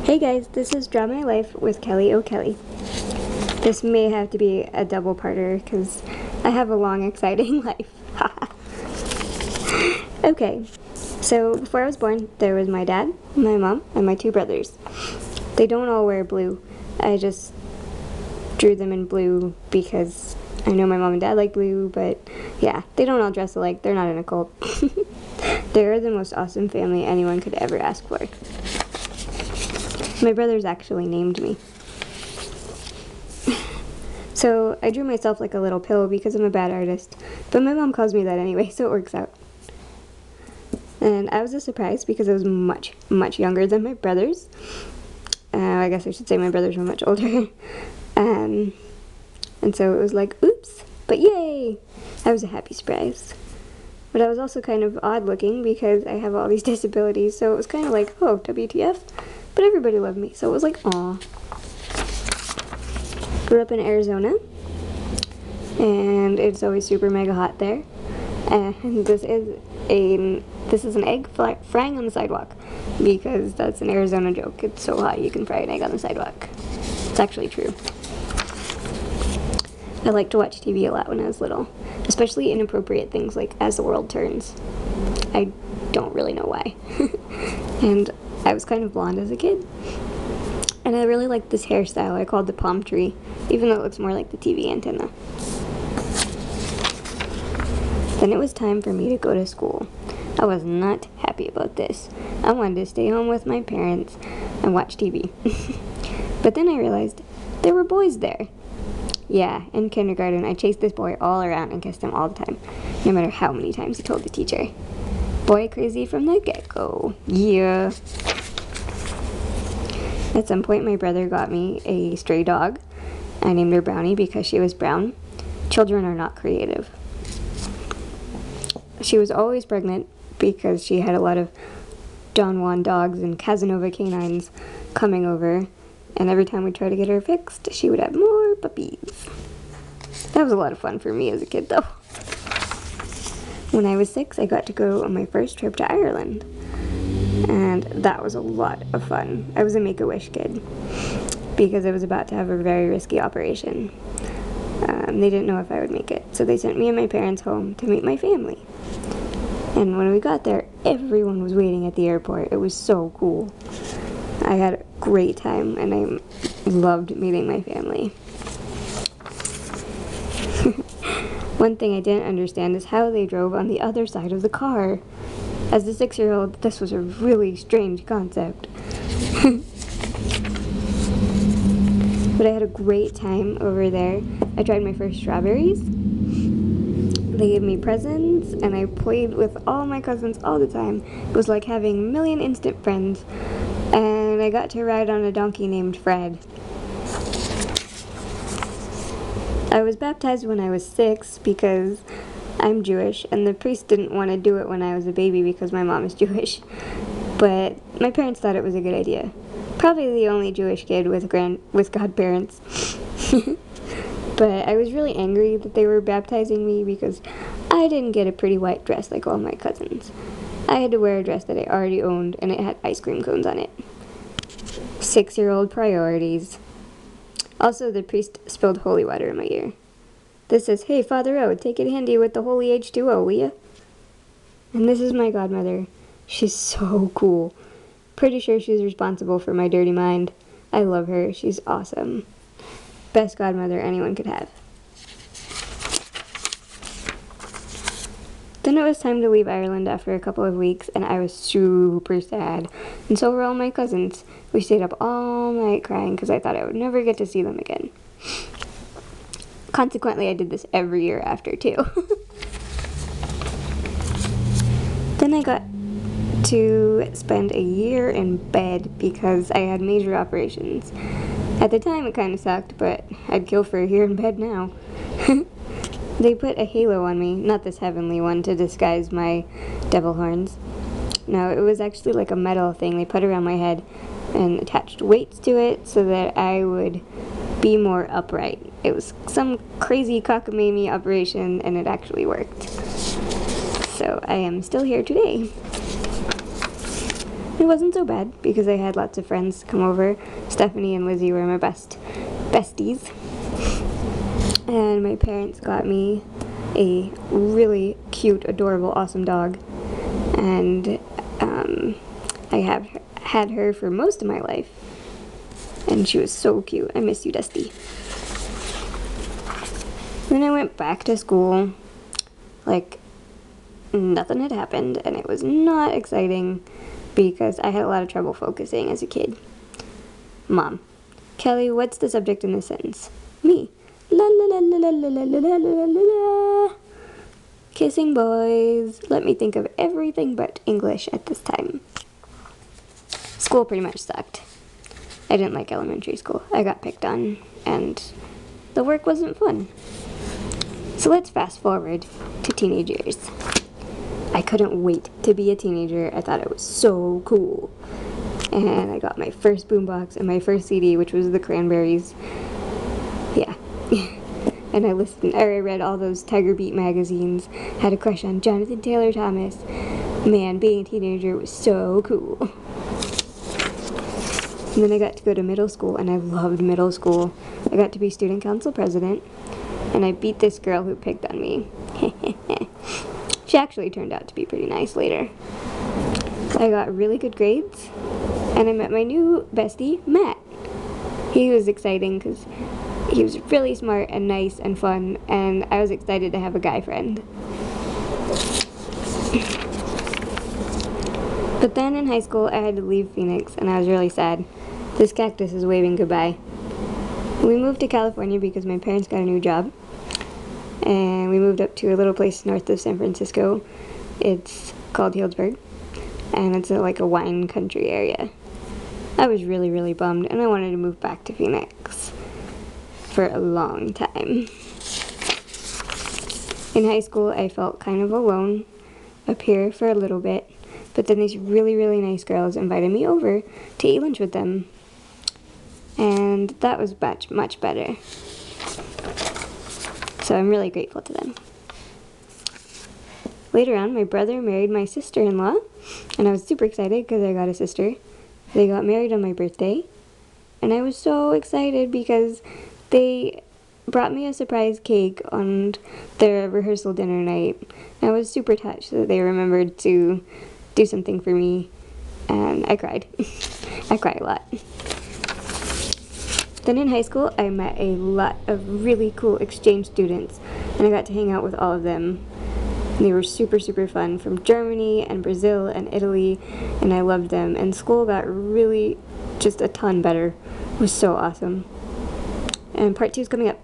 Hey guys, this is Draw My Life with Kelly O'Kelly. This may have to be a double-parter because I have a long, exciting life. Okay, so before I was born, there was my dad, my mom, and my two brothers. They don't all wear blue. I just drew them in blue because I know my mom and dad like blue, but yeah, they don't all dress alike. They're not in a cult. They're the most awesome family anyone could ever ask for. My brothers actually named me. So I drew myself like a little pill because I'm a bad artist, but my mom calls me that anyway, so it works out. And I was a surprise because I was much, much younger than my brothers. I guess I should say my brothers were much older. And so it was like, oops, but yay! I was a happy surprise. But I was also kind of odd looking because I have all these disabilities, so it was kind of like, oh, WTF? But everybody loved me, so it was like, aw. Grew up in Arizona, and it's always super mega hot there. And this is an egg frying on the sidewalk, because that's an Arizona joke. It's so hot you can fry an egg on the sidewalk. It's actually true. I liked to watch TV a lot when I was little, especially inappropriate things like As the World Turns. I don't really know why. And I was kind of blonde as a kid. And I really liked this hairstyle I called the palm tree, even though it looks more like the TV antenna. Then it was time for me to go to school. I was not happy about this. I wanted to stay home with my parents and watch TV. But then I realized there were boys there. Yeah, in kindergarten, I chased this boy all around and kissed him all the time, no matter how many times he told the teacher. Boy crazy from the get-go. Yeah. At some point, my brother got me a stray dog. I named her Brownie because she was brown. Children are not creative. She was always pregnant because she had a lot of Don Juan dogs and Casanova canines coming over. And every time we tried to get her fixed, she would have more puppies. That was a lot of fun for me as a kid, though. When I was 6, I got to go on my first trip to Ireland. And that was a lot of fun. I was a Make-A-Wish kid because I was about to have a very risky operation. They didn't know if I would make it, so they sent me and my parents home to meet my family. And when we got there, everyone was waiting at the airport. It was so cool. I had a great time, and I loved meeting my family. One thing I didn't understand is how they drove on the other side of the car. As a 6-year-old, this was a really strange concept. But I had a great time over there. I tried my first strawberries. They gave me presents, and I played with all my cousins all the time. It was like having a million instant friends. And I got to ride on a donkey named Fred. I was baptized when I was 6 because I'm Jewish, and the priest didn't want to do it when I was a baby because my mom is Jewish. But my parents thought it was a good idea. Probably the only Jewish kid with godparents. But I was really angry that they were baptizing me because I didn't get a pretty white dress like all my cousins. I had to wear a dress that I already owned, and it had ice cream cones on it. 6-year-old priorities. Also, the priest spilled holy water in my ear. This says, "Hey, Father O, take it handy with the holy H2O, will ya?" And this is my godmother. She's so cool. Pretty sure she's responsible for my dirty mind. I love her. She's awesome. Best godmother anyone could have. Then it was time to leave Ireland after a couple of weeks, and I was super sad. And so were all my cousins. We stayed up all night crying because I thought I would never get to see them again. Consequently, I did this every year after, too. Then I got to spend a year in bed because I had major operations. At the time, it kind of sucked, but I'd kill for a year in bed now. They put a halo on me, not this heavenly one, to disguise my devil horns. No, it was actually like a metal thing they put around my head and attached weights to it so that I would be more upright. It was some crazy cockamamie operation, and it actually worked. So I am still here today. It wasn't so bad because I had lots of friends come over. Stephanie and Lizzie were my besties. And my parents got me a really cute, adorable, awesome dog. And I have had her for most of my life. And she was so cute. I miss you, Dusty. Then I went back to school like nothing had happened, and it was not exciting because I had a lot of trouble focusing as a kid. Mom: Kelly, what's the subject in this sentence? Me: la la la la la la la la la la la. Kissing boys. Let me think of everything but English at this time. School pretty much sucked. I didn't like elementary school. I got picked on, and the work wasn't fun. So let's fast forward to teenage years. I couldn't wait to be a teenager. I thought it was so cool. And I got my first boombox and my first CD, which was the Cranberries. Yeah. And I read all those Tiger Beat magazines, had a crush on Jonathan Taylor Thomas. Man, being a teenager was so cool. And then I got to go to middle school, and I loved middle school. I got to be student council president, and I beat this girl who picked on me. She actually turned out to be pretty nice later. I got really good grades, and I met my new bestie, Matt. He was exciting because he was really smart and nice and fun, and I was excited to have a guy friend. But then in high school, I had to leave Phoenix, and I was really sad. This cactus is waving goodbye. We moved to California because my parents got a new job, and we moved up to a little place north of San Francisco. It's called Healdsburg, and it's like a wine country area. I was really, really bummed, and I wanted to move back to Phoenix for a long time. In high school, I felt kind of alone up here for a little bit, but then these really, really nice girls invited me over to eat lunch with them, and that was much, much better. So I'm really grateful to them. Later on, my brother married my sister-in-law, and I was super excited because I got a sister. They got married on my birthday, and I was so excited because they brought me a surprise cake on their rehearsal dinner night. I was super touched that they remembered to do something for me, and I cried. I cry a lot. Then in high school, I met a lot of really cool exchange students, and I got to hang out with all of them. And they were super, super fun, from Germany and Brazil and Italy, and I loved them. And school got really just a ton better. It was so awesome. And part 2 is coming up.